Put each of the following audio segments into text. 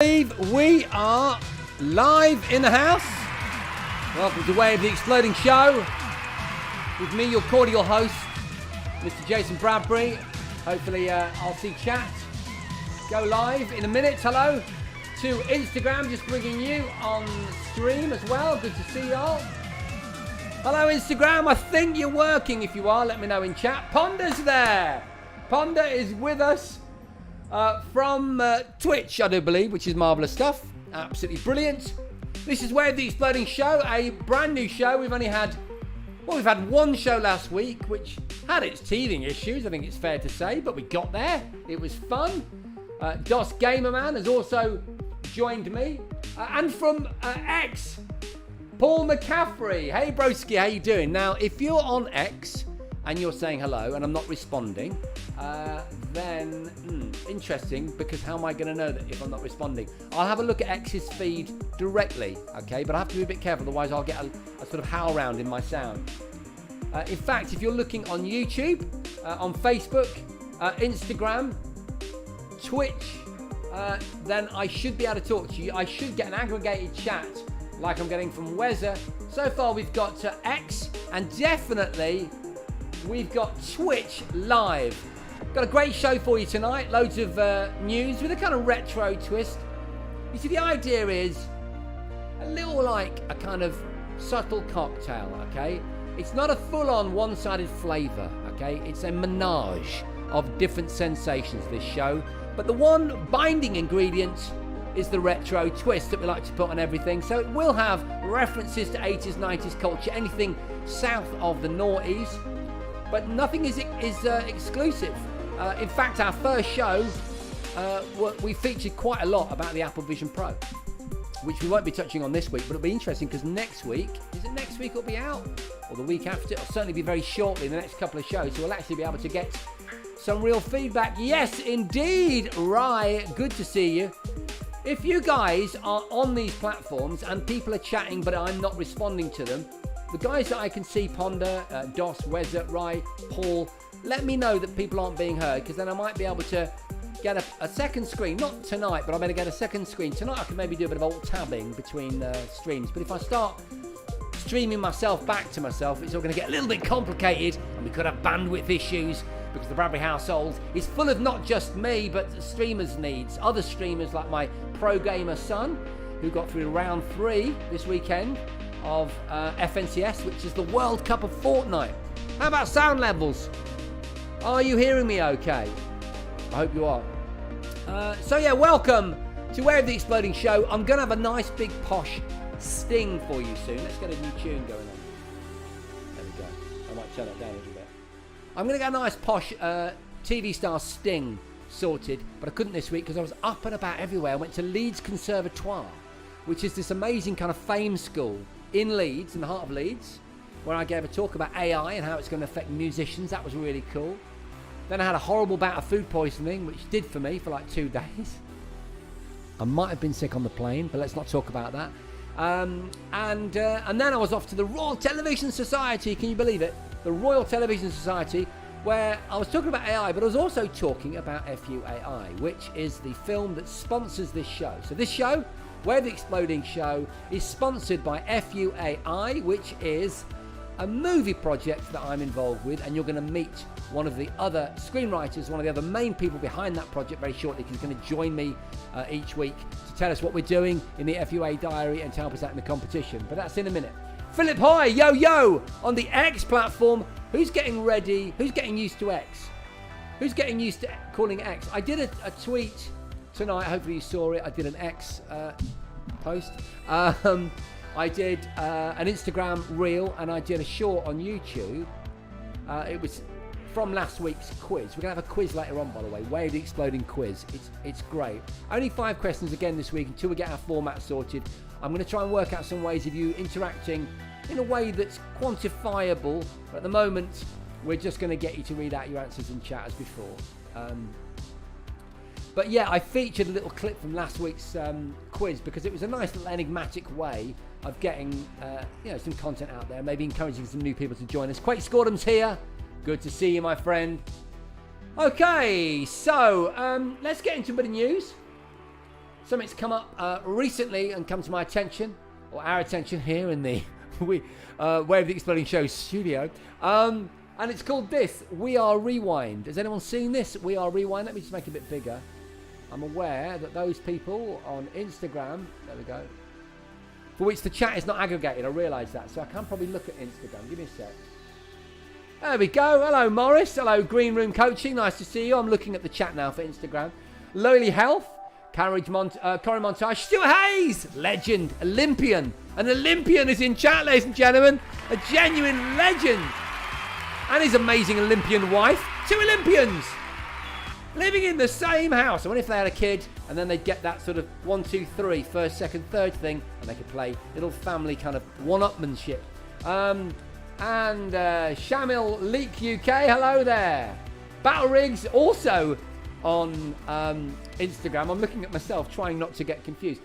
We are live in the house. Welcome to Way of the Exploding Show. With me, your cordial host, Mr. Jason Bradbury. Hopefully, I'll see chat go live in a minute. Hello to Instagram, just bringing you on stream as well. Good to see y'all. Hello, Instagram. I think you're working. If you are, let me know in chat. Ponder's there. Ponder is with us. From Twitch, I do believe, which is marvellous stuff. Absolutely brilliant. This is Way of the Exploding Show, a brand new show. We've had one show last week, which had its teething issues, I think it's fair to say, but we got there. It was fun. DOS Gamerman has also joined me. And from X, Paul McCaffrey. Hey, broski, how you doing? Now, if you're on X and you're saying hello and I'm not responding, then interesting, because how am I going to know that if I'm not responding? I'll have a look at X's feed directly, okay? But I have to be a bit careful, otherwise I'll get a sort of howl round in my sound. In fact, if you're looking on YouTube, on Facebook, Instagram, Twitch, then I should be able to talk to you. I should get an aggregated chat like I'm getting from Wezza. So far we've got X, and definitely we've got Twitch live. Got a great show for you tonight. Loads of news with a kind of retro twist. You see, the idea is a little like a kind of subtle cocktail, okay? It's not a full-on one-sided flavour, okay? It's a menage of different sensations, this show. But the one binding ingredient is the retro twist that we like to put on everything. So it will have references to 80s, 90s culture, anything south of the noughties. But nothing is exclusive. In fact, our first show, we featured quite a lot about the Apple Vision Pro, which we won't be touching on this week, but it'll be interesting because next week, is it next week it'll be out? Or the week after? It'll certainly be very shortly in the next couple of shows, so we'll actually be able to get some real feedback. Yes, indeed, Rye, good to see you. If you guys are on these platforms and people are chatting but I'm not responding to them, the guys that I can see, Ponder, DOS, Wezza, Rye, Paul, let me know that people aren't being heard, because then I might be able to get a second screen. Not tonight, but I'm going to get a second screen. Tonight I can maybe do a bit of alt-tabbing between streams. But if I start streaming myself back to myself, it's all going to get a little bit complicated, and we could have bandwidth issues, because the Bradbury household is full of not just me, but streamers' needs. Other streamers like my pro gamer son, who got through round 3 this weekend of FNCS, which is the World Cup of Fortnite. How about sound levels? Are you hearing me okay? I hope you are. So yeah, welcome to Way of the Exploding Show. I'm going to have a nice big posh sting for you soon. Let's get a new tune going on. There we go. I might turn it down a little bit. I'm going to get a nice posh TV star sting sorted, but I couldn't this week because I was up and about everywhere. I went to Leeds Conservatoire, which is this amazing kind of fame school in Leeds, in the heart of Leeds, where I gave a talk about AI and how it's going to affect musicians. That was really cool. Then I had a horrible bout of food poisoning, which did for me for like 2 days. I might have been sick on the plane, but let's not talk about that. And then I was off to the Royal Television Society. Can you believe it? The Royal Television Society, where I was talking about AI, but I was also talking about FUAI, which is the film that sponsors this show. So this show, Where the Exploding Show, is sponsored by FUAI, which is a movie project that I'm involved with, and you're going to meet one of the other screenwriters, one of the other main people behind that project very shortly. He's going to join me each week to tell us what we're doing in the FUA diary and to help us out in the competition. But that's in a minute. Philip Hoy, yo, on the X platform. Who's getting ready? Who's getting used to X? Who's getting used to calling X? I did a tweet tonight. Hopefully you saw it. I did an X post. I did an Instagram reel, and I did a short on YouTube. It was from last week's quiz. We're going to have a quiz later on, by the way. Way of the Exploding quiz. It's great. Only 5 questions again this week until we get our format sorted. I'm going to try and work out some ways of you interacting in a way that's quantifiable. But at the moment, we're just going to get you to read out your answers in chat as before. But yeah, I featured a little clip from last week's quiz because it was a nice little enigmatic way of getting some content out there, maybe encouraging some new people to join us. Quake Scordham's here. Good to see you, my friend. Okay, so let's get into a bit of news. something's come up recently and come to my attention, or our attention here in the Way of the Exploding Show studio. And it's called this, We Are Rewind. Has anyone seen this? We Are Rewind. Let me just make it a bit bigger. I'm aware that those people on Instagram, there we go, for which the chat is not aggregated, I realise that, so I can probably look at Instagram. Give me a sec. There we go. Hello, Morris. Hello, Green Room Coaching. Nice to see you. I'm looking at the chat now for Instagram. Lowly Health, Corey Montage, Stuart Hayes, legend, Olympian. An Olympian is in chat, ladies and gentlemen. A genuine legend. And his amazing Olympian wife. 2 Olympians living in the same house. I wonder if they had a kid and then they'd get that sort of 1, 2, 3, first, second, third thing, and they could play little family kind of one-upmanship. And Shamil Leak UK, hello there. Battle Rigs also on Instagram. I'm looking at myself, trying not to get confused.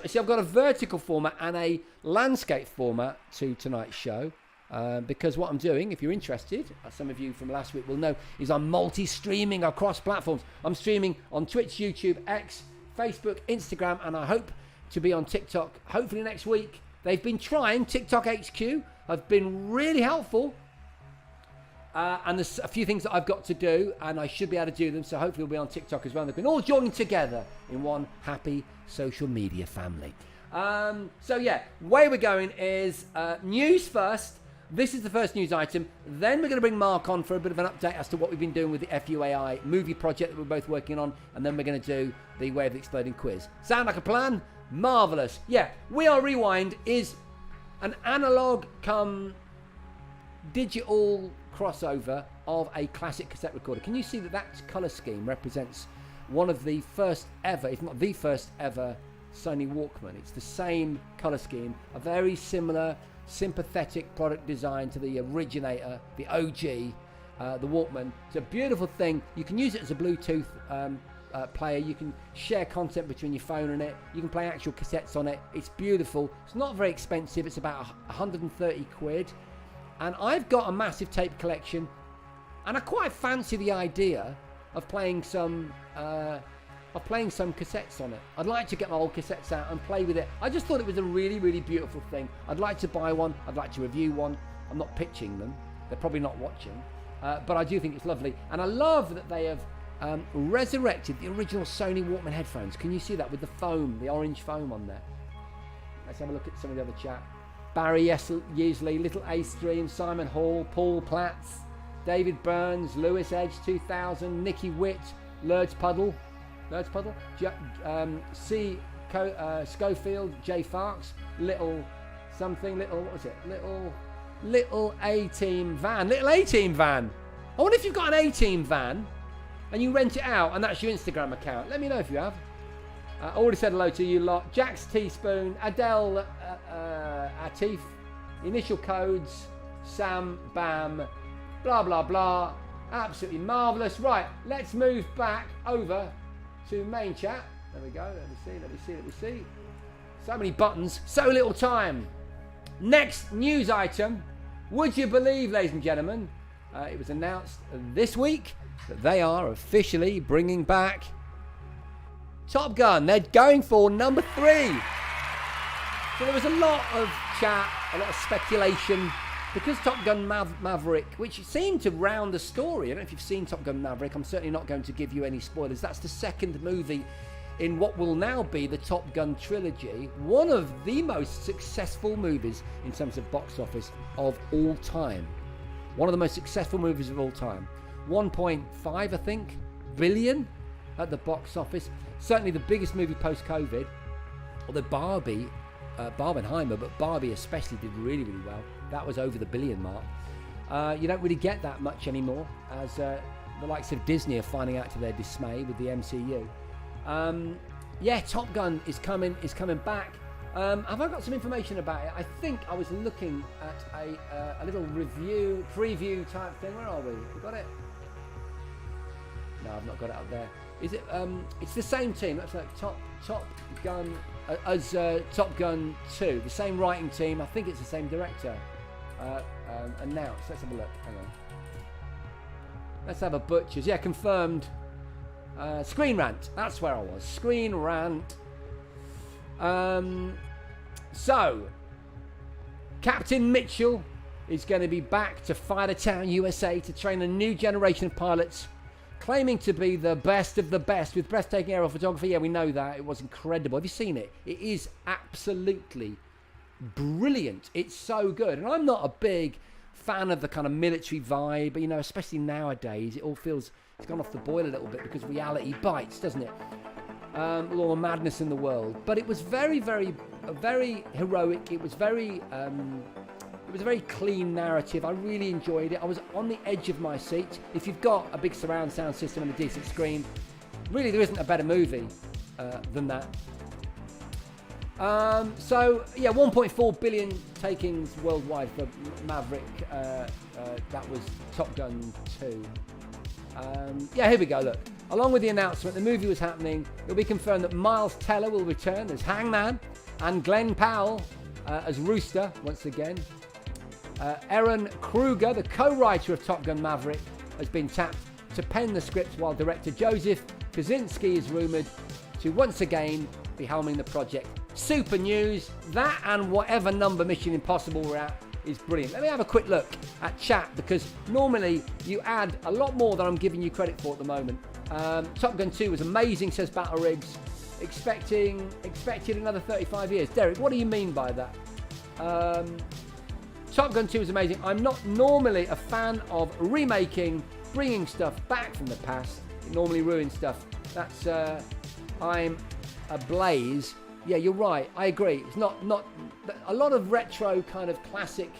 See, I've got a vertical format and a landscape format to tonight's show. Because what I'm doing, if you're interested, as some of you from last week will know, is I'm multi-streaming across platforms. I'm streaming on Twitch, YouTube, X, Facebook, Instagram, and I hope to be on TikTok hopefully next week. They've been trying. TikTok HQ have been really helpful. And there's a few things that I've got to do, and I should be able to do them, so hopefully we'll be on TikTok as well. They've been all joining together in one happy social media family. So yeah, way we're going is news first. This is the first news item. Then we're going to bring Mark on for a bit of an update as to what we've been doing with the FUAI movie project that we're both working on. And then we're going to do the Way of the Exploding quiz. Sound like a plan? Marvellous. Yeah, We Are Rewind is an analog come digital crossover of a classic cassette recorder. Can you see that colour scheme represents one of the first ever, if not the first ever, Sony Walkman? It's the same colour scheme, a very similar sympathetic product design to the originator, the OG, the Walkman. It's a beautiful thing. You can use it as a Bluetooth player. You can share content between your phone and it. You can play actual cassettes on it. It's beautiful. It's not very expensive. It's about 130 quid. And I've got a massive tape collection, and I quite fancy the idea of playing some cassettes on it. I'd like to get my old cassettes out and play with it. I just thought it was a really, really beautiful thing. I'd like to buy one. I'd like to review one. I'm not pitching them. They're probably not watching. But I do think it's lovely. And I love that they have resurrected the original Sony Walkman headphones. Can you see that with the foam, the orange foam on there? Let's have a look at some of the other chat. Barry Yeasley, Little Ace Stream, Simon Hall, Paul Platts, David Burns, Lewis Edge 2000, Nicky Witt, Lurds Puddle, C. Schofield, Jay Farks, Little A-Team Van. Little A-Team Van. I wonder if you've got an A-Team van and you rent it out and that's your Instagram account. Let me know if you have. I already said hello to you lot. Jack's Teaspoon, Adele Atif, Initial Codes, Sam Bam, blah blah blah. Absolutely marvellous. Right, let's move back over to main chat. There we go. Let me see. So many buttons, so little time. Next news item. Would you believe, ladies and gentlemen, it was announced this week that they are officially bringing back Top Gun. They're going for number 3. So there was a lot of chat, a lot of speculation, because Top Gun Maverick, which seemed to round the story. I don't know if you've seen Top Gun Maverick. I'm certainly not going to give you any spoilers. That's the second movie in what will now be the Top Gun trilogy. One of the most successful movies in terms of box office of all time. One of the most successful movies of all time. 1.5, I think, billion at the box office. Certainly the biggest movie post-COVID. Although Barbenheimer, but Barbie especially did really, really well. That was over the billion mark. You don't really get that much anymore, as the likes of Disney are finding out to their dismay with the MCU. Yeah, Top Gun is coming back. Have I got some information about it? I think I was looking at a little preview type thing. Where are we? We got it? No, I've not got it up there. Is it? It's the same team. That's like Top Gun as Top Gun 2. The same writing team. I think it's the same director. Announced. Let's have a look. Hang on. Let's have a butchers. Yeah, confirmed. Screen Rant. That's where I was. Screen Rant So, Captain Mitchell is going to be back to Fightertown, USA to train a new generation of pilots, claiming to be the best of the best with breathtaking aerial photography. Yeah, we know that. It was incredible. Have you seen it? It is absolutely brilliant. It's so good. And I'm not a big fan of the kind of military vibe, but, you know, especially nowadays, it all feels, it's gone off the boil a little bit because reality bites, doesn't it? With all the madness in the world. But it was very, very heroic. It was very... it was a very clean narrative. I really enjoyed it. I was on the edge of my seat. If you've got a big surround sound system and a decent screen, really there isn't a better movie than that. So, yeah, 1.4 billion takings worldwide for Maverick. That was Top Gun 2. Yeah, here we go, look. Along with the announcement, the movie was happening. It'll be confirmed that Miles Teller will return as Hangman and Glenn Powell as Rooster once again. Aaron Kruger, the co-writer of Top Gun Maverick, has been tapped to pen the script, while director Joseph Kosinski is rumoured to once again be helming the project. Super news. That and whatever number Mission Impossible we're at is brilliant. Let me have a quick look at chat, because normally you add a lot more than I'm giving you credit for at the moment. Top Gun 2 was amazing, says Battle Rigs. Expected another 35 years. Derek, what do you mean by that? Top Gun 2 is amazing. I'm not normally a fan of remaking, bringing stuff back from the past. It normally ruins stuff. That's, I'm ablaze. Yeah, you're right. I agree. It's not a lot of retro kind of classic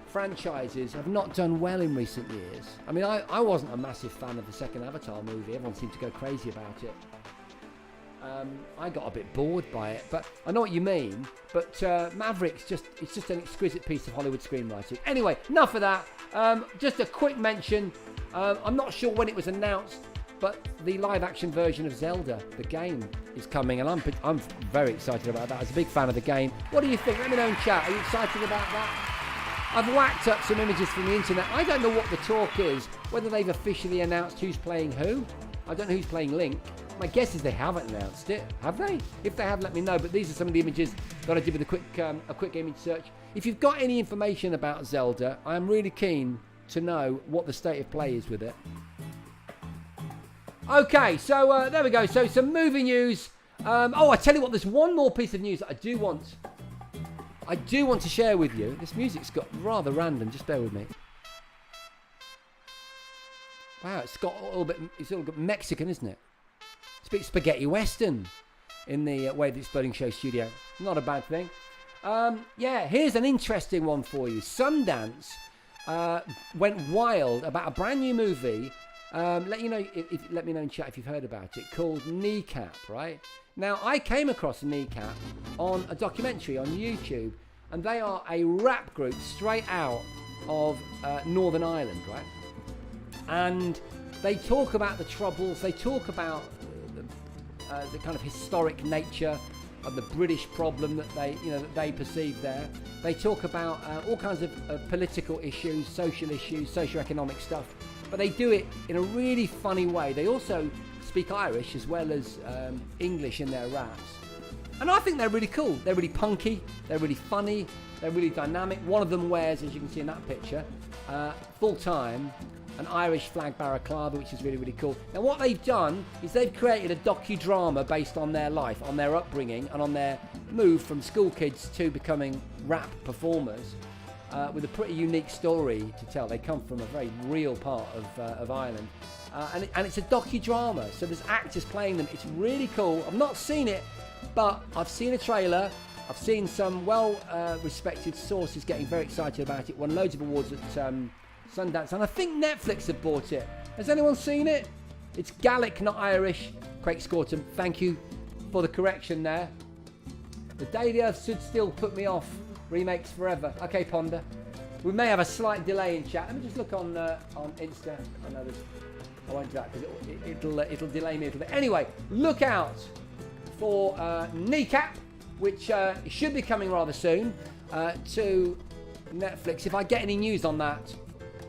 franchises have not done well in recent years. I mean, I wasn't a massive fan of the second Avatar movie. Everyone seemed to go crazy about it. I got a bit bored by it, but I know what you mean. But Maverick's it's just an exquisite piece of Hollywood screenwriting. Anyway, enough of that. Just a quick mention. I'm not sure when it was announced, but the live-action version of Zelda, the game, is coming, and I'm very excited about that. I was a big fan of the game. What do you think? Let me know in chat. Are you excited about that? I've whacked up some images from the internet. I don't know what the talk is, whether they've officially announced who's playing who. I don't know who's playing Link. My guess is they haven't announced it. Have they? If they have, let me know. But these are some of the images that I did with a quick image search. If you've got any information about Zelda, I am really keen to know what the state of play is with it. Okay, so there we go. So some movie news. I tell you what, there's one more piece of news that I do want to share with you. This music's got rather random. Just bear with me. Wow, it's got a little bit Mexican, isn't it? It's a bit spaghetti western in the Wave the Exploding Show studio. Not a bad thing. Yeah, here's an interesting one for you. Sundance went wild about a brand new movie. Let me know in chat if you've heard about it, called Kneecap, right? Now, I came across Kneecap on a documentary on YouTube, and they are a rap group straight out of Northern Ireland, right? And they talk about the Troubles, they talk about the kind of historic nature of the British problem that they perceive there. They talk about all kinds of political issues, socio-economic stuff, but they do it in a really funny way. They also speak Irish as well as English in their raps. And I think they're really cool. They're really punky, they're really funny, they're really dynamic. One of them wears, as you can see in that picture, full-time, an Irish flag balaclava, which is really, really cool. Now, what they've done is they've created a docudrama based on their life, on their upbringing, and on their move from school kids to becoming rap performers, with a pretty unique story to tell. They come from a very real part of Ireland. And it's a docudrama, so there's actors playing them. It's really cool. I've not seen it, but I've seen a trailer. I've seen some well-respected sources getting very excited about it. Won loads of awards at Sundance, and I think Netflix have bought it. Has anyone seen it? It's Gaelic, not Irish. Craig Scorton, thank you for the correction there. The Day the Earth Stood Still put me off. Remakes forever. Okay, Ponder. We may have a slight delay in chat. Let me just look on Insta. I won't do that because it'll delay me a little bit. Anyway, look out for Kneecap, which should be coming rather soon to Netflix. If I get any news on that,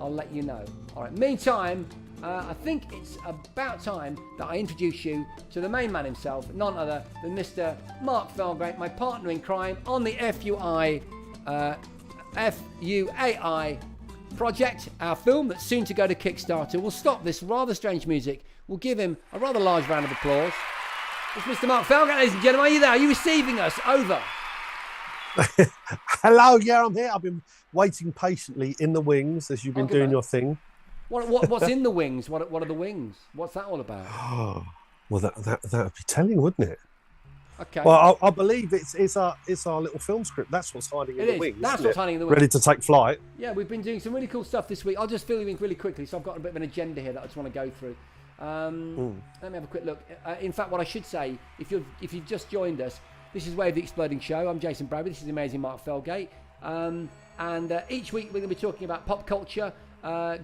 I'll let you know. All right. Meantime, I think it's about time that I introduce you to the main man himself, none other than Mr. Mark Felgate, my partner in crime on the FUAI project, our film that's soon to go to Kickstarter. We'll stop this rather strange music. We'll give him a rather large round of applause. It's Mr. Mark Felgate, ladies and gentlemen. Are you there? Are you receiving us? Over. Hello, yeah, I'm here. I've been waiting patiently in the wings as you've been doing your thing. What's in the wings? What are the wings? What's that all about? Oh, well, that would be telling, wouldn't it? Okay. Well, I believe it's our little film script. That's what's hiding in the wings. That's what's hiding in the wings. Ready to take flight. Yeah, we've been doing some really cool stuff this week. I'll just fill you in really quickly. So I've got a bit of an agenda here that I just want to go through. Let me have a quick look. In fact, what I should say, if you've just joined us, this is Wave the Exploding Show. I'm Jason Bradbury. This is the amazing Mark Felgate. And each week we're going to be talking about pop culture,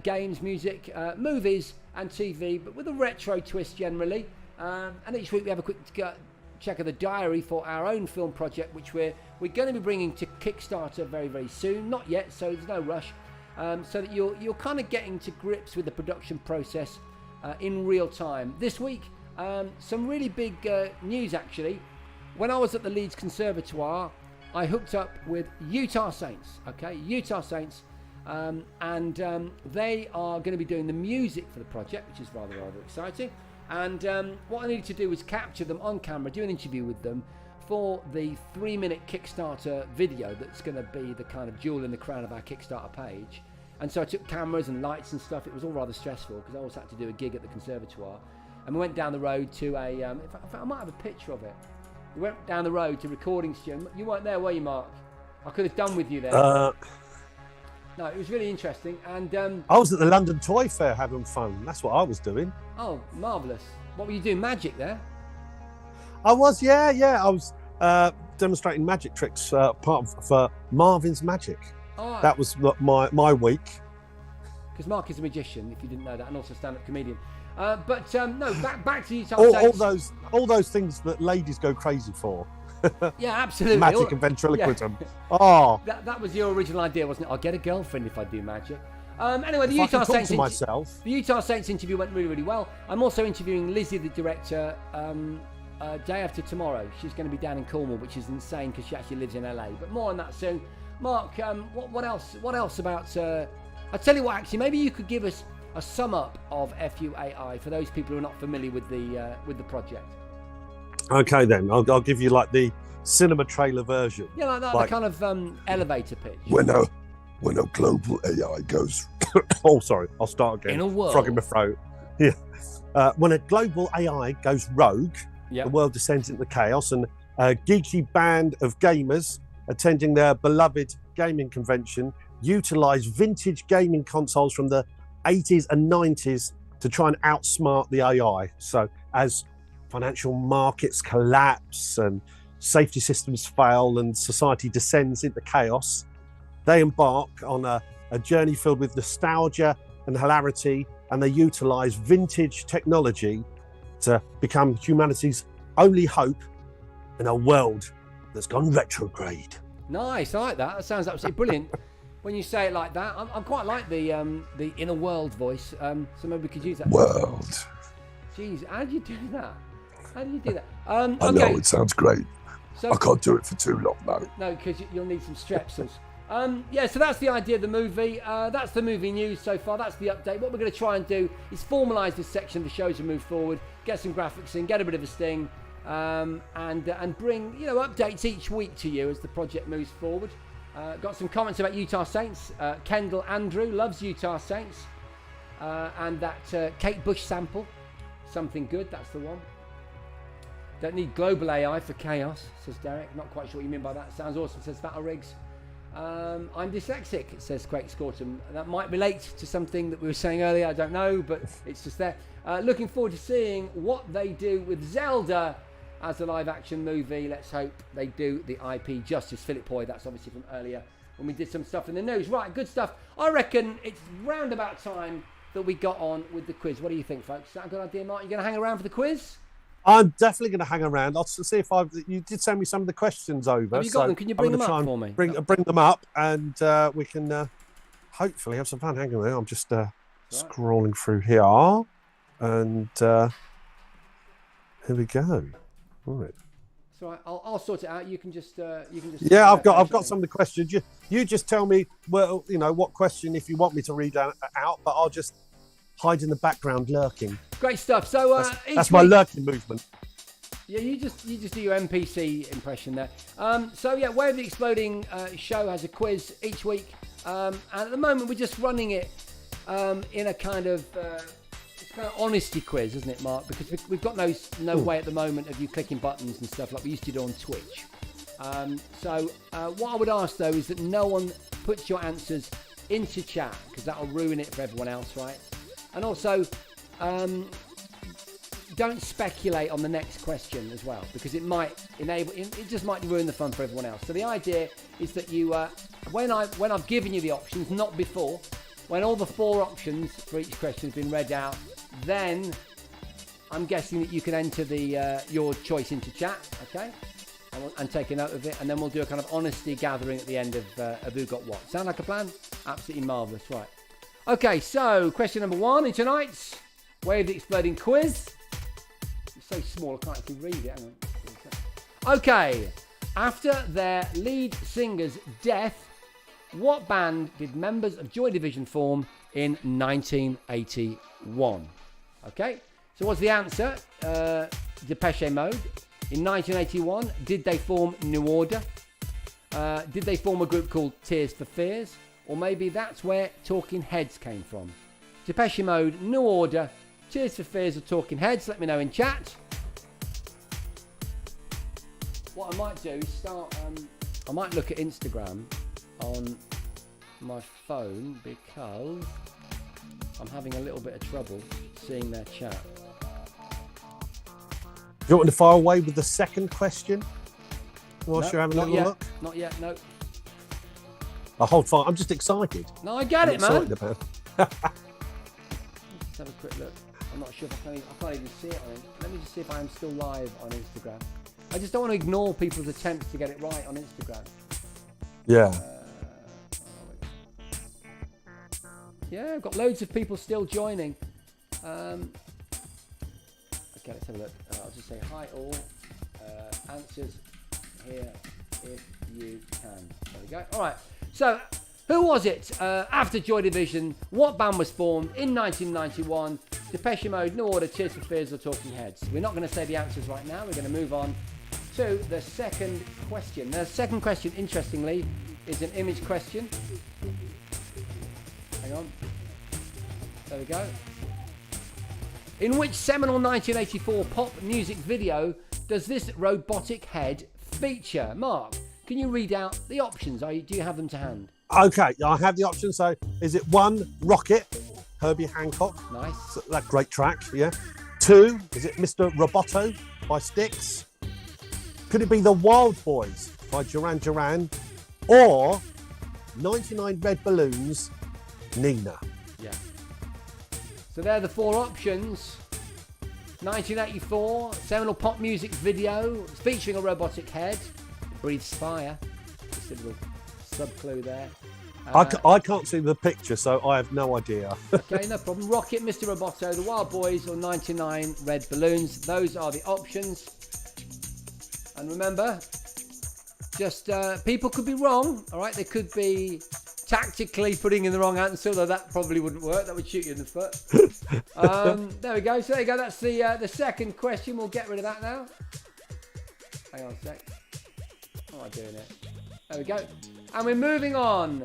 games, music, movies and TV, but with a retro twist generally. And each week we have a quick check of the diary for our own film project, which we're going to be bringing to Kickstarter very, very soon. Not yet, so there's no rush. So that you're kind of getting to grips with the production process in real time. This week, some really big news actually. When I was at the Leeds Conservatoire, I hooked up with Utah Saints. Okay, Utah Saints. And they are going to be doing the music for the project, which is rather exciting. And what I needed to do was capture them on camera, do an interview with them for the 3-minute Kickstarter video that's going to be the kind of jewel in the crown of our Kickstarter page. And so I took cameras and lights and stuff. It was all rather stressful because I also had to do a gig at the Conservatoire. And we went down the road to in fact, I might have a picture of it. We went down the road to recording studio. You weren't there, were you, Mark? I could have done with you there. No, it was really interesting. And I was at the London Toy Fair having fun. That's what I was doing. Oh, marvellous. What were you doing? Magic there? I was, yeah. I was demonstrating magic tricks, for Marvin's Magic. Oh, that was my week. Because Mark is a magician, if you didn't know that, and also a stand-up comedian. No, back to Utah. All those things that ladies go crazy for. Yeah, absolutely. Magic and ventriloquism. Yeah. Oh, that was your original idea, wasn't it? I'll get a girlfriend if I do magic. Anyway, the Utah Saints interview went really, really well. I'm also interviewing Lizzie, the director, day after tomorrow. She's going to be down in Cornwall, which is insane because she actually lives in LA. But more on that soon. Mark, what else about? I'll tell you what. Actually, maybe you could give us a sum up of FUAI for those people who are not familiar with the project. Okay, then I'll give you like the cinema trailer version. Yeah, like that, like the kind of elevator pitch. When a global AI goes... Oh, sorry, I'll start again. In a world... Frog in my throat. Yeah. When a global AI goes rogue, the world descends into chaos, and a geeky band of gamers attending their beloved gaming convention utilise vintage gaming consoles from the 80s and 90s to try and outsmart the AI. So as financial markets collapse and safety systems fail and society descends into chaos, they embark on a journey filled with nostalgia and hilarity, and they utilise vintage technology to become humanity's only hope in a world that's gone retrograde. Nice, I like that. That sounds absolutely brilliant. When you say it like that, I quite like the inner world voice. So maybe we could use that. World. Jeez, how do you do that? I know, it sounds great. So, I can't do it for too long, though. No, because you'll need some strepsils. So that's the idea of the movie. That's the movie news so far. That's the update. What we're going to try and do is formalise this section of the show as we move forward, get some graphics in, get a bit of a sting, and bring updates each week to you as the project moves forward. Got some comments about Utah Saints. Kendall Andrew loves Utah Saints, and that Kate Bush sample, something good. That's the one. Don't need global AI for chaos, says Derek. Not quite sure what you mean by that. Sounds awesome, says Fatal Riggs. I'm dyslexic, says Craig Scortum. That might relate to something that we were saying earlier. I don't know, but it's just there. Looking forward to seeing what they do with Zelda as a live-action movie. Let's hope they do the IP justice. Philip Hoy, that's obviously from earlier when we did some stuff in the news. Right, good stuff. I reckon it's round about time that we got on with the quiz. What do you think, folks? Is that a good idea, Mark? You going to hang around for the quiz? I'm definitely going to hang around. I'll see if you did send me some of the questions over. Have you got them? Can you bring them up for me? Bring them up, and we can hopefully have some fun hanging there. I'm just Scrolling through here, and here we go. Right. So I'll sort it out. You can just. Yeah, I've got some of the questions. You just tell me, well, what question if you want me to read out, but I'll just hide in the background, lurking. Great stuff. So that's my lurking movement. Yeah, you just do your NPC impression there. So yeah, Way of the Exploding show has a quiz each week, and at the moment we're just running it in a kind of honesty quiz, isn't it, Mark? Because we've got no way at the moment of you clicking buttons and stuff like we used to do on Twitch. So what I would ask though is that no one puts your answers into chat because that'll ruin it for everyone else, right? And also, don't speculate on the next question as well because it just might ruin the fun for everyone else. So the idea is that you, when I've given you the options, not before, when all the 4 options for each question have been read out, then I'm guessing that you can enter your choice into chat, okay? And take a note of it, and then we'll do a kind of honesty gathering at the end of Who Got What. Sound like a plan? Absolutely marvellous, right. Okay, so question number 1 in tonight's Way of the Exploding quiz. It's so small I can't actually read it. Hang on. Okay, after their lead singer's death, what band did members of Joy Division form in 1981? Okay, so what's the answer? Depeche Mode. In 1981, did they form New Order? Did they form a group called Tears for Fears? Or maybe that's where Talking Heads came from. Depeche Mode, New Order, Tears for Fears or Talking Heads? Let me know in chat. What I might do is start... I might look at Instagram on my phone because I'm having a little bit of trouble seeing their chat. Do you want me to fire away with the second question whilst you're having a little look? Not yet, no. I'll hold fire. I'm just excited. No, I get it, man. About. Let's have a quick look. I'm not sure if I can't even see it on it. Let me just see if I am still live on Instagram. I just don't want to ignore people's attempts to get it right on Instagram. Yeah. Yeah, I've got loads of people still joining. Okay, let's have a look. I'll just say hi all. Answers here if you can. There we go. All right. So, who was it? After Joy Division, what band was formed in 1991? Depeche Mode, New Order, Tears for Fears, or Talking Heads? We're not going to say the answers right now. We're going to move on to the second question. The second question, interestingly, is an image question. Hang on. There we go. In which seminal 1984 pop music video does this robotic head feature? Mark, can you read out the options? Do you have them to hand? Okay, I have the options. So, is it 1, Rocket, Herbie Hancock? Nice. So that great track, yeah. 2, is it Mr. Roboto by Styx? Could it be The Wild Boys by Duran Duran? Or 99 Red Balloons, Nina? Yeah. So they're the 4 options. 1984 seminal pop music video featuring a robotic head. Breathes fire. Just a little sub-clue there. I can't see the picture, so I have no idea. Okay, no problem. Rocket, Mr. Roboto, The Wild Boys, or 99 Red Balloons. Those are the options. And remember, just people could be wrong, all right? They could be tactically putting in the wrong answer, though that probably wouldn't work. That would shoot you in the foot. There we go. So there you go. That's the second question. We'll get rid of that now. Hang on a sec. How am I doing it? There we go. And we're moving on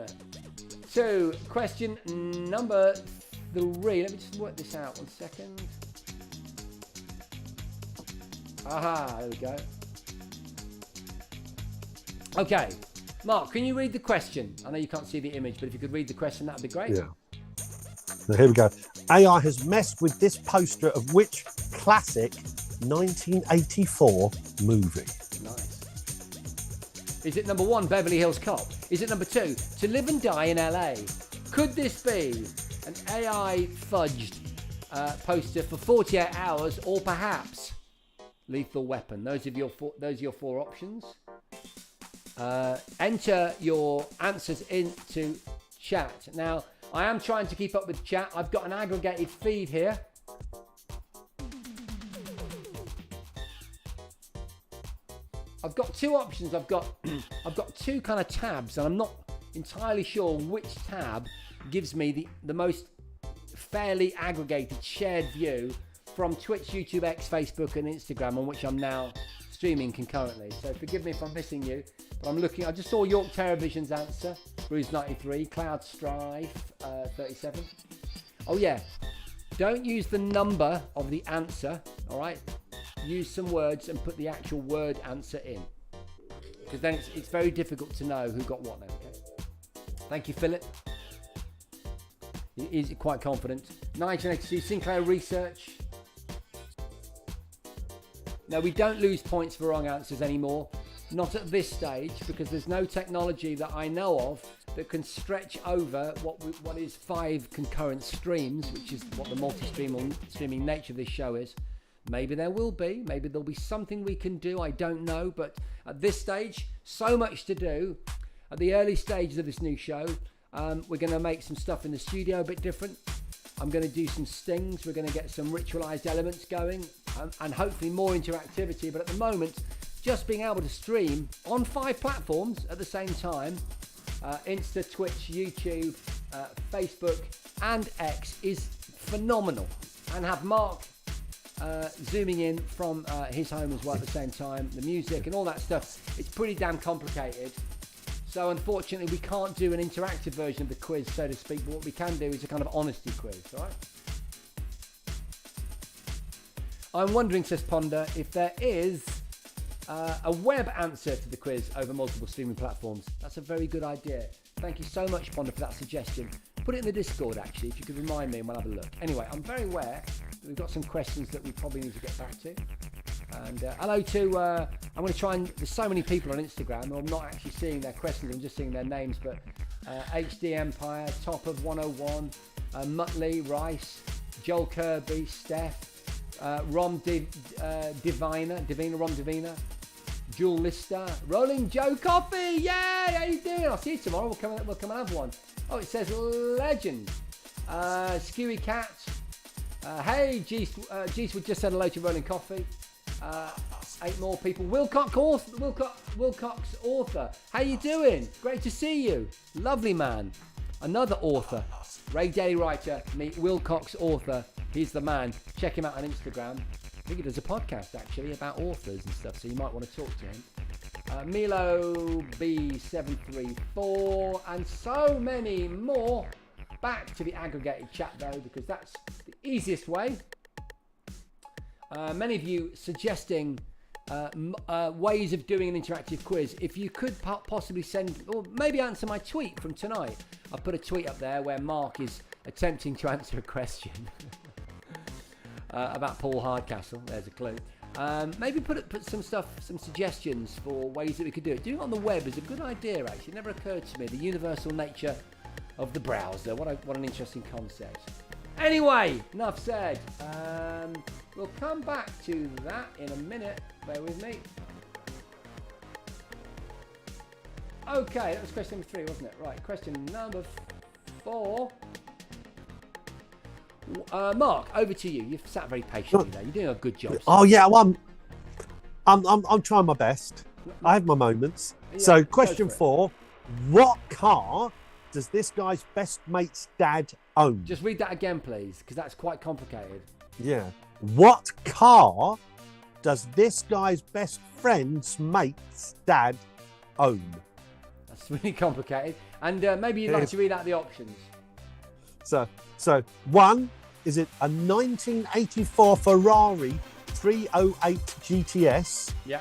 to question number 3. Let me just work this out 1 second. Aha, there we go. Okay. Mark, can you read the question? I know you can't see the image, but if you could read the question, that would be great. Yeah. So here we go. AI has messed with this poster of which classic 1984 movie? Nice. Is it number 1, Beverly Hills Cop? Is it number 2, To Live and Die in LA? Could this be an AI fudged poster for 48 hours, or perhaps Lethal Weapon? Those are your 4 options. Enter your answers into chat. Now, I am trying to keep up with chat. I've got an aggregated feed here. I've got two options. I've got two kind of tabs, and I'm not entirely sure which tab gives me the most fairly aggregated shared view from Twitch, YouTube, X, Facebook, and Instagram, on which I'm now streaming concurrently. So forgive me if I'm missing you, but I'm looking. I just saw York TerraVision's answer, Bruce 93, Cloud Strife 37. Oh yeah, don't use the number of the answer. All right, use some words and put the actual word answer in, because then it's very difficult to know who got what now. Okay. Thank you, Philip. He is quite confident. 1982 Sinclair Research. No, we don't lose points for wrong answers anymore. Not at this stage, because there's no technology that I know of that can stretch over what is 5 concurrent streams, which is what the multi-stream or streaming nature of this show is. Maybe there will be. Maybe there'll be something we can do. I don't know. But at this stage, so much to do. At the early stages of this new show, we're going to make some stuff in the studio a bit different. I'm going to do some stings. We're going to get some ritualized elements going, and hopefully more interactivity. But at the moment, just being able to stream on 5 platforms at the same time, Insta, Twitch, YouTube, Facebook, and X, is phenomenal. And have Mark zooming in from his home as well at the same time, the music and all that stuff. It's pretty damn complicated. So unfortunately, we can't do an interactive version of the quiz, so to speak, but what we can do is a kind of honesty quiz, all right? I'm wondering, says Ponder, if there is a web answer to the quiz over multiple streaming platforms. That's a very good idea. Thank you so much, Ponder, for that suggestion. Put it in the Discord, actually, if you could remind me, and we'll have a look. Anyway, I'm very aware that we've got some questions that we probably need to get back to. And hello to, I'm going to try and, there's so many people on Instagram who I'm not actually seeing their questions, I'm just seeing their names, but HD Empire, Top of 101, Muttley, Rice, Joel Kirby, Steph, Rom Divina, Jewel Lister, Rolling Joe Coffee, yay, how you doing? I'll see you tomorrow, we'll come and have one. Oh, it says legend, Skewy Cat, hey, Geese would just said hello to Rolling Coffee. 8 more people. Wilcox author. How you doing? Great to see you. Lovely man. Another author. Ray Daily Writer. Meet Wilcox author. He's the man. Check him out on Instagram. I think he does a podcast actually about authors and stuff, so you might want to talk to him. Milo B734 and so many more. Back to the aggregated chat though, because that's the easiest way. Many of you suggesting ways of doing an interactive quiz. If you could possibly send, or maybe answer my tweet from tonight. I put a tweet up there where Mark is attempting to answer a question about Paul Hardcastle. There's a clue. Maybe put some suggestions for ways that we could do it. Doing it on the web is a good idea, actually. It never occurred to me. The universal nature of the browser. What an interesting concept. Anyway, enough said. We'll come back to that in a minute. Bear with me. Okay, that was question number 3, wasn't it? Right, question number 4. Mark, over to you. You've sat very patiently there. You're doing a good job. Oh yeah, well, I'm trying my best. I have my moments. Yeah, so, question 4: what car does this guy's best mate's dad own? Just read that again, please, because that's quite complicated. Yeah. What car does this guy's best friend's mate's dad own? That's really complicated. And maybe you'd like to read out the options. So 1, is it a 1984 Ferrari 308 GTS? Yeah.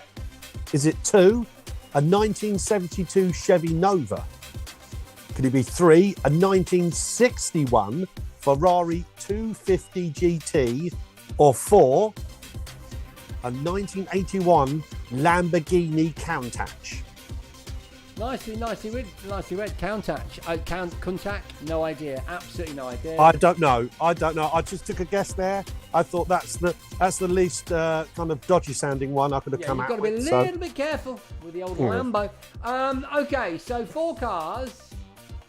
Is it 2, a 1972 Chevy Nova? Could it be 3, a 1961 Ferrari 250 GT? Or 4, a 1981 Lamborghini Countach? Nicely read. Countach? No idea. Absolutely no idea. I don't know. I just took a guess there. I thought that's the least kind of dodgy sounding one I could have come out with. You've got to be a little bit careful with the old Lambo. Okay, so 4 cars.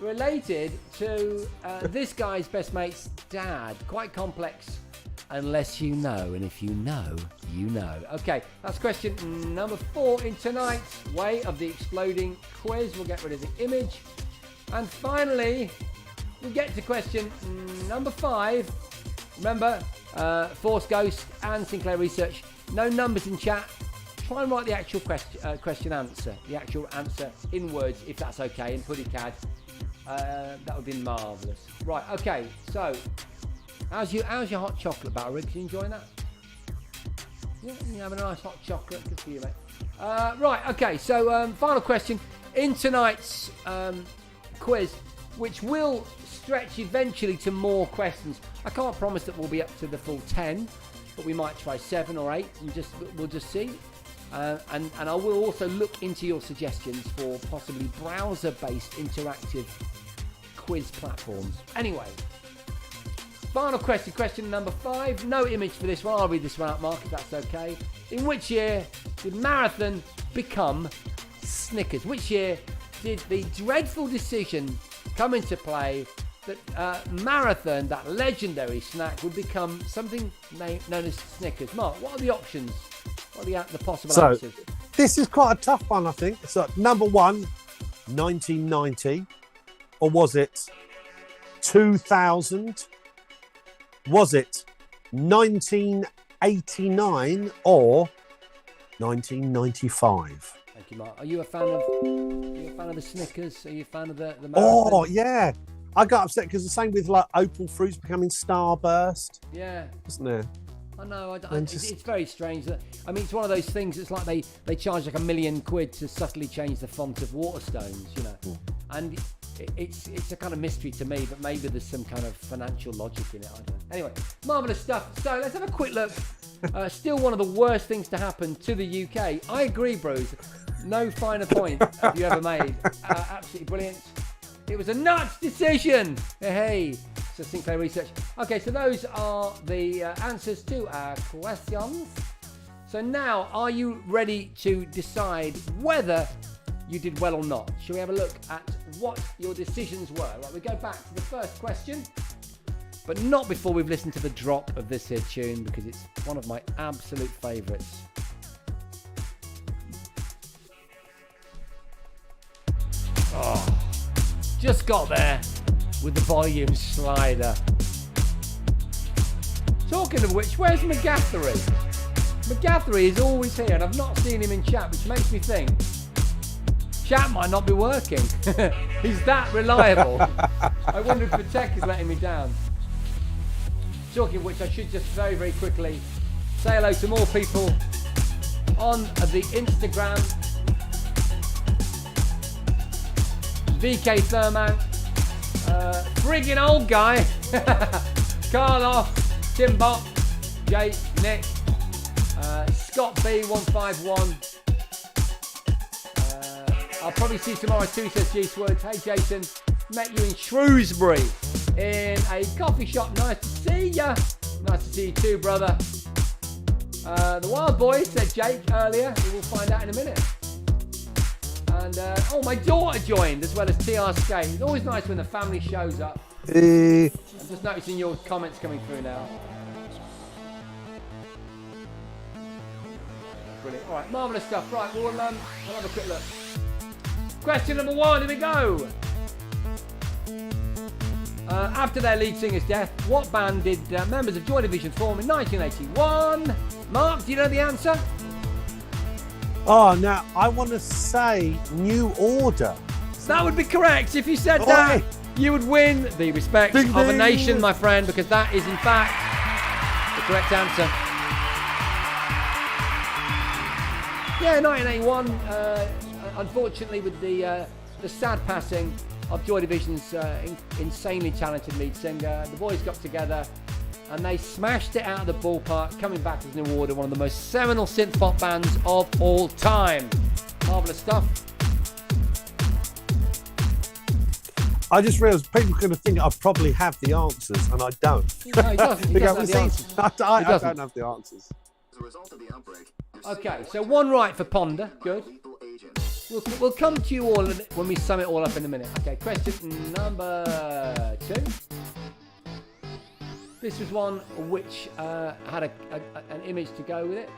related to this guy's best mate's dad. Quite complex, unless you know. And if you know, you know. Okay, that's question number 4 in tonight's Way of the Exploding quiz. We'll get rid of the image. And finally, we get to question number 5. Remember, Force Ghost and Sinclair Research. No numbers in chat. Try and write the actual question answer. The actual answer in words, if that's okay, in PuddingCAD. That would be marvellous. Right, okay, so how's your hot chocolate, Barry? Are you enjoying that? Yeah, you having a nice hot chocolate. Good for you, mate. Right, okay, so final question in tonight's quiz, which will stretch eventually to more questions. I can't promise that we'll be up to the full 10, but we might try 7 or 8, and we'll just see. And I will also look into your suggestions for possibly browser-based interactive quiz platforms. Anyway, final question number 5. No image for this one. I'll read this one out, Mark, if that's okay. In which year did Marathon become Snickers? Which year did the dreadful decision come into play that Marathon, that legendary snack, would become something known as Snickers? Mark, what are the options? What are the possible answers? This is quite a tough one, I think. So, number 1, 1990. Or was it 2000? Was it 1989 or 1995? Thank you, Mark. Are you a fan of the Snickers? Are you a fan of the Marathon? Oh, yeah. I got upset because the same with like Opal Fruits becoming Starburst. Yeah. Isn't there? I know. It's very strange. I mean, it's one of those things. It's like they charge like £1 million to subtly change the font of Waterstones, you know. And it's a kind of mystery to me, but maybe there's some kind of financial logic in it. I don't know. Anyway, marvellous stuff. So let's have a quick look. Still one of the worst things to happen to the UK. I agree, Bruce. No finer point have you ever made. Absolutely brilliant. It was a nuts decision. Hey. So Sinclair Research. Okay, so those are the answers to our questions. So now, are you ready to decide whether you did well or not? Shall we have a look at what your decisions were? Right, we go back to the first question, but not before we've listened to the drop of this here tune, because it's one of my absolute favourites. Oh, just got there with the volume slider. Talking of which, where's McGathery? McGathery is always here, and I've not seen him in chat, which makes me think chat might not be working. He's that reliable. I wonder if the tech is letting me down. Talking of which, I should just very, very quickly say hello to more people on the Instagram. VK Thurman, friggin' old guy, Karloff, Timbot, Jake, Nick, Scott B151. I'll probably see you tomorrow too, says G Swords. Hey Jason, met you in Shrewsbury in a coffee shop. Nice to see ya. Nice to see you too, brother. The Wild Boys, said Jake earlier. We will find out in a minute. And my daughter joined as well as TR Skate. It's always nice when the family shows up. I'm just noticing your comments coming through now. Brilliant. All right, marvellous stuff. Right, we'll have a quick look. Question number 1, here we go. After their lead singer's death, what band did members of Joy Division form in 1981? Mark, do you know the answer? Oh, now I want to say New Order. That would be correct. If you said that, you would win the respect of a nation, my friend, because that is in fact the correct answer. Yeah, 1981. Unfortunately, with the sad passing of Joy Division's insanely talented lead singer, the boys got together and they smashed it out of the ballpark, coming back as New Order, one of the most seminal synth pop bands of all time. Marvellous stuff. I just realised people are going to think I probably have the answers, and I don't. No, he doesn't. He doesn't have the answers. I don't have the answers. Okay, so 1 right for Ponder. Good. We'll come to you all when we sum it all up in a minute. Okay, question number 2. This was one which had an image to go with it.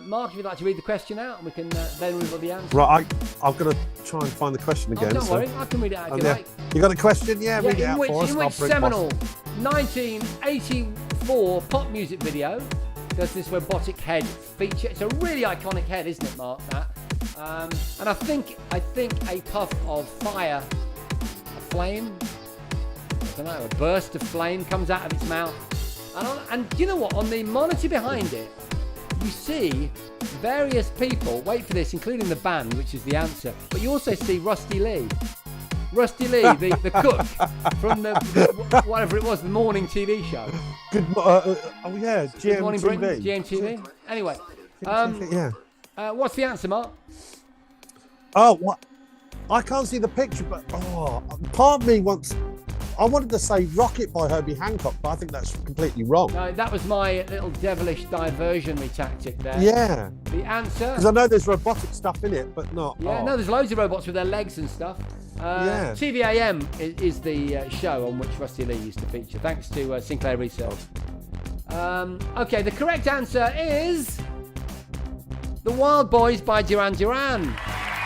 Mark, if you'd like to read the question out, and we can then reveal the answer. Right, I've got to try and find the question again. Don't worry, I can read it out if you like. You got a question? Yeah, read it out for us. In which seminal 1984 pop music video does this robotic head feature? It's a really iconic head, isn't it, Mark? That. And I think a puff of fire, a flame, I don't know, a burst of flame comes out of its mouth. And you know what? On the monitor behind it, you see various people, wait for this, including the band, which is the answer, but you also see Rusty Lee. Rusty Lee, the cook from the whatever it was, the morning TV show. GMTV. Morning Britain, GMTV. Anyway, what's the answer, Mark? Oh, what? I can't see the picture, but part of me I wanted to say Rocket by Herbie Hancock, but I think that's completely wrong. No, that was my little devilish diversionary tactic there. Yeah. The answer... Because I know there's robotic stuff in it, but not... Yeah, no, there's loads of robots with their legs and stuff. TVAM is the show on which Rusty Lee used to feature, thanks to Sinclair Research. Okay, the correct answer is... The Wild Boys by Duran Duran.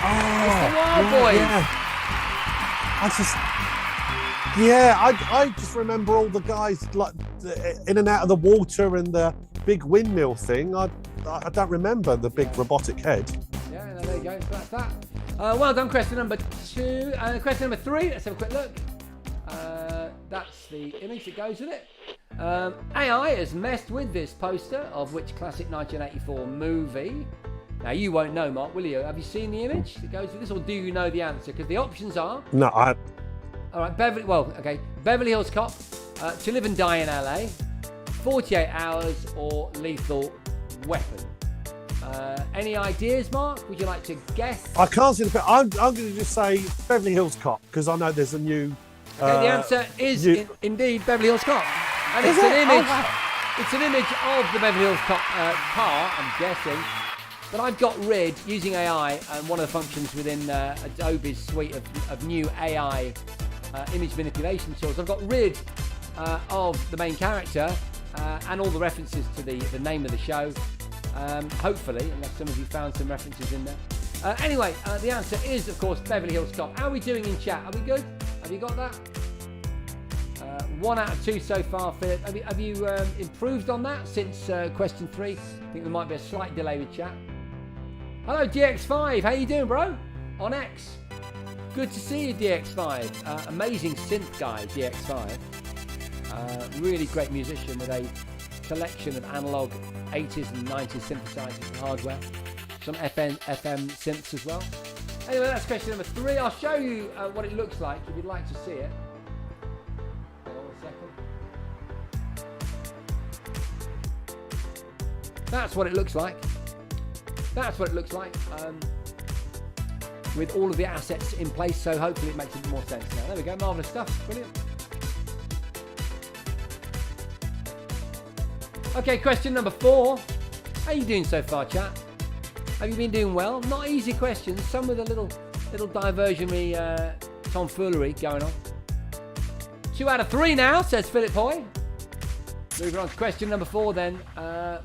Oh, it's the Wild Boys. Yeah. I just remember all the guys like in and out of the water and the big windmill thing. I don't remember the big robotic head. Yeah, there you go. That's that. Well done. Question number 2. Question number 3. Let's have a quick look. That's the image that goes with it. AI has messed with this poster of which classic 1984 movie? Now, you won't know, Mark, will you? Have you seen the image that goes with this, or do you know the answer? Because the options are... No, All right, Beverly Hills Cop, To Live and Die in LA, 48 Hours, or Lethal Weapon. Any ideas, Mark? Would you like to guess? I can't see the... I'm going to just say Beverly Hills Cop, because I know there's a new... the answer is indeed Beverly Hills Cop. And it's an image. It's an image of the Beverly Hills Cop car, I'm guessing. But I've got rid, using AI, and one of the functions within Adobe's suite of new AI image manipulation tools, I've got rid of the main character and all the references to the name of the show. Hopefully, unless some of you found some references in there. Anyway, the answer is, of course, Beverly Hills Cop. How are we doing in chat? Are we good? Have you got that? 1 out of 2 so far, Philip. Have you improved on that since question 3? I think there might be a slight delay with chat. Hello, DX5. How you doing, bro? On X. Good to see you, DX5. Amazing synth guy, DX5. Really great musician with a collection of analog 80s and 90s synthesizers and hardware. Some FM synths as well. Anyway, that's question number 3. I'll show you what it looks like if you'd like to see it. Hold on a second. That's what it looks like. That's what it looks like. With all of the assets in place, so hopefully it makes a bit more sense now. There we go, marvellous stuff. Brilliant. Okay, question number 4. How are you doing so far, chat? Have you been doing well? Not easy questions, some with a little diversionary tomfoolery going on. 2 out of 3 now, says Philip Hoy. Moving on to question number 4 then.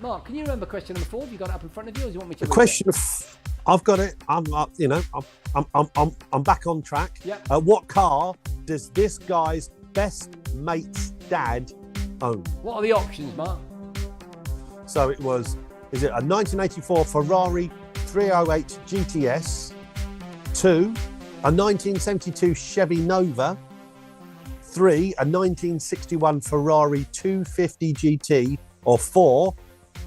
Mark, can you remember question number 4? Have you got it up in front of you, or do you want me to? I've got it. I'm back on track. Yep. What car does this guy's best mate's dad own? What are the options, Mark? So is it a 1984 Ferrari 308 GTS, 2, a 1972 Chevy Nova, 3, a 1961 Ferrari 250 GT, or 4,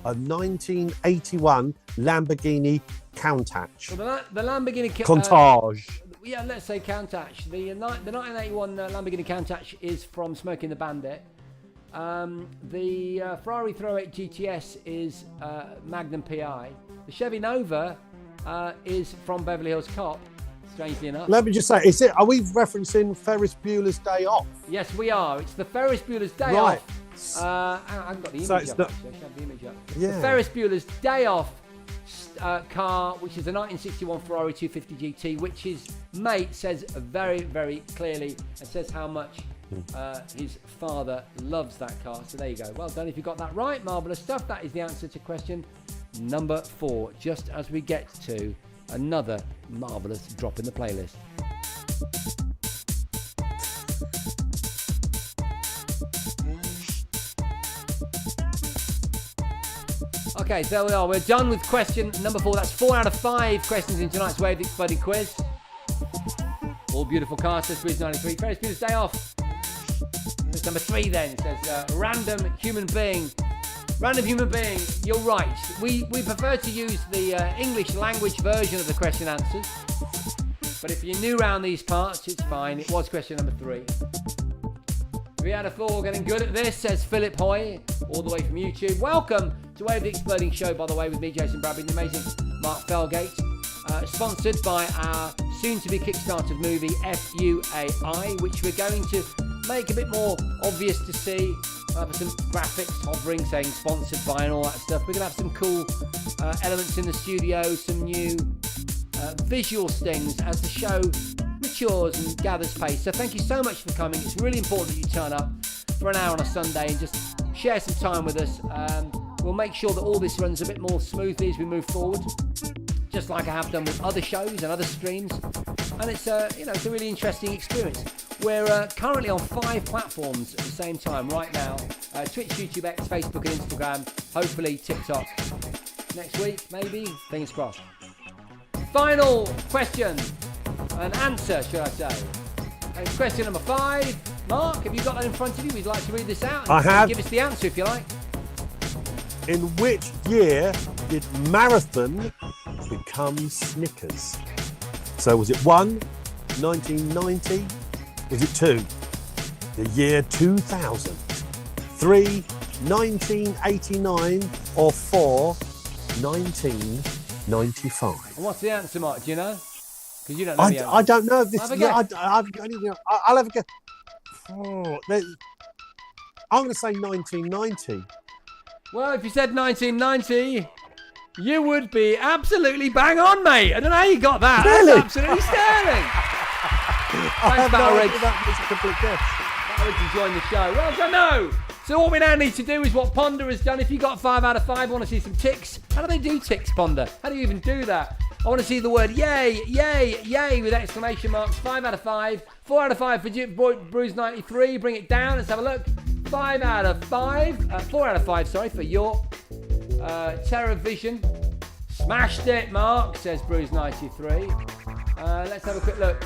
a 1981 Lamborghini Countach. Well, the Lamborghini Countach. Let's say Countach. The 1981 Lamborghini Countach is from Smoking the Bandit. The Ferrari 308 GTS is Magnum PI. The Chevy Nova is from Beverly Hills Cop, strangely enough. Let me just say, are we referencing Ferris Bueller's Day Off? Yes, we are. It's the Ferris Bueller's Day Off. I haven't got the image up. The Ferris Bueller's Day Off car, which is a 1961 Ferrari 250 GT, which his mate says very, very clearly, and says how much his father loves that car. So there you go. Well done if you got that right. Marvellous stuff. That is the answer to question number 4, just as we get to another marvellous drop in the playlist. Okay, so there we are. We're done with question number 4. That's 4 out of 5 questions in tonight's Wave the Exploding quiz. All beautiful cars, says Breeze 93. Ferris Bueller's Day Off. It's number 3 then. It says random human being. Random human being, you're right. We prefer to use the English language version of the question answers. But if you're new around these parts, it's fine. It was question number 3. 3 out of 4, getting good at this, says Philip Hoy, all the way from YouTube. Welcome to Wave the Exploding Show, by the way, with me, Jason Bradbury, and the amazing Mark Felgate. Sponsored by our soon-to-be Kickstarted movie, FUAI, which we're going to make a bit more obvious to see. We'll have some graphics hovering, saying sponsored by and all that stuff. We're going to have some cool elements in the studio, some new visual stings as the show matures and gathers pace. So thank you so much for coming. It's really important that you turn up for an hour on a Sunday and just share some time with us. We'll make sure that all this runs a bit more smoothly as we move forward, just like I have done with other shows and other streams. And it's it's a really interesting experience. We're currently on 5 platforms at the same time right now: Twitch, YouTube, X, Facebook, and Instagram. Hopefully TikTok next week, maybe. Fingers crossed. Final question, an answer, should I say? And question number 5. Mark, have you got that in front of you? We'd like to read this out. I have. Give us the answer if you like. In which year did Marathon become Snickers? So was it 1, 1990? Was it 2, the year 2000? 3, 1989? Or 4, 1995? And what's the answer, Mark? Do you know? Because you don't know the answer. I don't know if this. Have a guess. I'll have a guess. Oh, I'm going to say 1990. Well, if you said 1990, you would be absolutely bang on, mate. I don't know how you got that. Really? That's absolutely sterling. Thanks, Battle Riggs. That was a complete guess. Battle Riggs enjoying the show. Well done, no. So all we now need to do is what Ponder has done. If you got 5 out of 5, I want to see some ticks. How do they do ticks, Ponder? How do you even do that? I want to see the word yay, yay, yay with exclamation marks. 5 out of 5. 4 out of 5 for Bruce 93. Bring it down. Let's have a look. 5 out of 5. 4 out of 5, sorry, for your TerraVision. Smashed it, Mark, says Bruce 93. Let's have a quick look.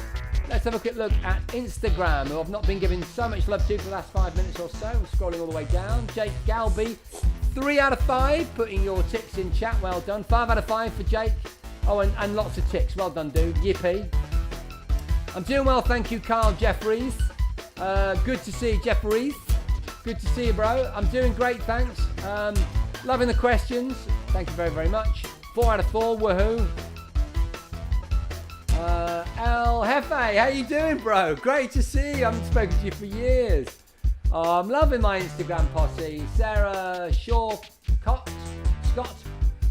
Let's have a quick look at Instagram, who I've not been giving so much love to for the last 5 minutes or so. I'm scrolling all the way down. Jake Galby, 3 out of 5, putting your ticks in chat. Well done. 5 out of 5 for Jake. Oh, and lots of ticks. Well done, dude. Yippee. I'm doing well, thank you, Carl Jeffries. Good to see you, Jeffries. Good to see you, bro. I'm doing great, thanks. Loving the questions. Thank you very, very much. 4 out of 4, woohoo. El Jefe, how you doing, bro? Great to see you. I haven't spoken to you for years. Oh, I'm loving my Instagram posse. Sarah Shaw, Scott,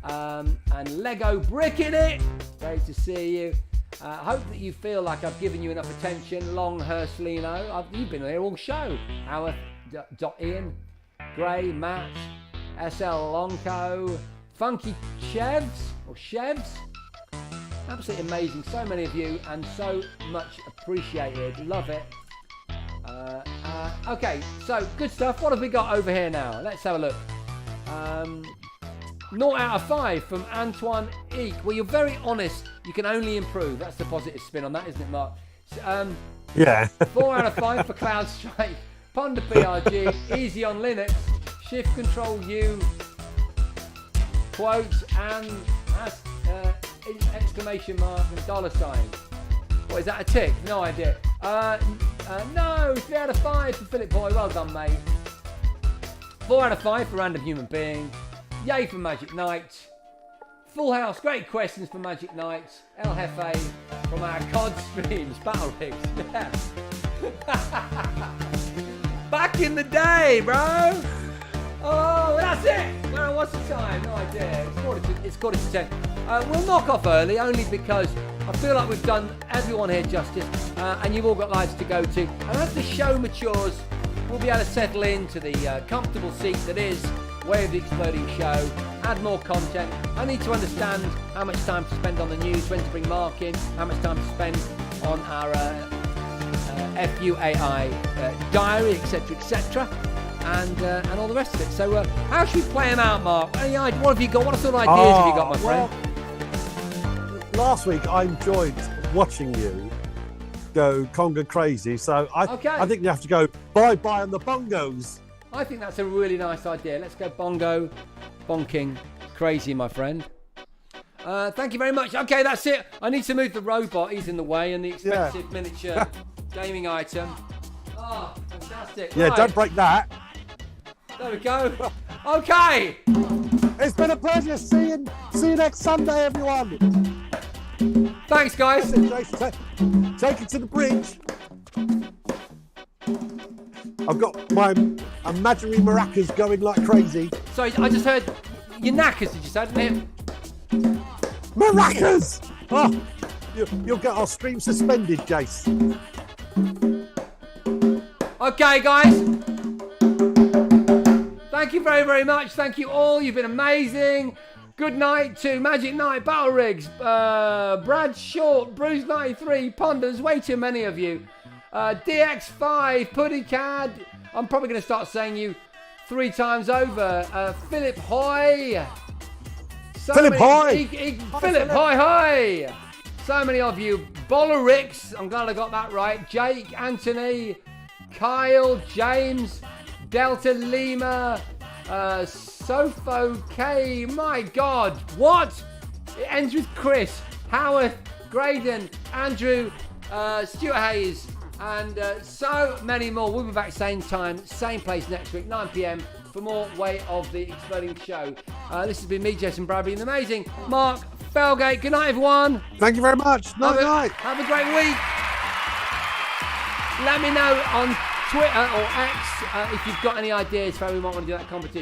and Lego Brick in it. Great to see you. Hope that you feel like I've given you enough attention. Longhurst Lino, you've been here all show. Ian, Gray, Matt, SL Lonco, Funky Chevs. Absolutely amazing. So many of you and so much appreciated. Love it. Okay, so good stuff. What have we got over here now? Let's have a look. 0 out of 5 from Antoine Eek. Well, you're very honest. You can only improve. That's the positive spin on that, isn't it, Mark? Yeah. 4 out of 5 for Cloud Strike. Ponder PRG. Easy on Linux. Shift Control U. Quote and exclamation mark and dollar sign. What is that, a tick? No idea. No, 3 out of 5 for Philip Boy. Well done, mate. 4 out of 5 for Random Human Being. Yay for Magic Knight. Full house, great questions for Magic Knight. El Jefe from our COD streams. Battle Riggs. Yeah. Back in the day, bro. Oh, that's it. What's the time? No idea. It's quarter to 10. We'll knock off early only because I feel like we've done everyone here justice, and you've all got lives to go to. And as the show matures, we'll be able to settle into the comfortable seat that is Way of the Exploding Show, add more content. I need to understand how much time to spend on the news, when to bring Mark in, how much time to spend on our FUAI diary, etc., and all the rest of it. So how should we play them out, Mark? What have you got? What sort of ideas have you got, my friend? Last week I enjoyed watching you go conga crazy, so I think you have to go bye-bye on the bongos. I think that's a really nice idea. Let's go bongo, bonking, crazy, my friend. Thank you very much. Okay, that's it. I need to move the robot. He's in the way, and the expensive miniature gaming item. Oh, fantastic. Yeah, don't break that. There we go. Okay. It's been a pleasure. See you next Sunday, everyone. Thanks, guys. Take it to the bridge. I've got my imaginary maracas going like crazy. Sorry, I just heard your knackers, did you say, didn't it? Maracas! Oh, you'll get our stream suspended, Jace. Okay, guys. Thank you very, very much. Thank you all. You've been amazing. Good night to Magic Knight, Battle Rigs, Brad Short, Bruce93, Ponders, way too many of you. DX5, Puddicad, I'm probably going to start saying you 3 times over. Philip Hoy. Philip Hoy. So many of you. Bollerix, I'm glad I got that right. Jake, Anthony, Kyle, James, Delta Lima, Sofo K. My God, what? It ends with Chris, Howard, Graydon, Andrew, Stuart Hayes, and so many more. We'll be back same time, same place next week, 9 p.m. for more Way of the Exploding Show. This has been me, Jason Bradbury, and the amazing Mark Felgate. Good night, everyone. Thank you very much. Night. Have a great week. Let me know on Twitter or X if you've got any ideas for how we might want to do that competition.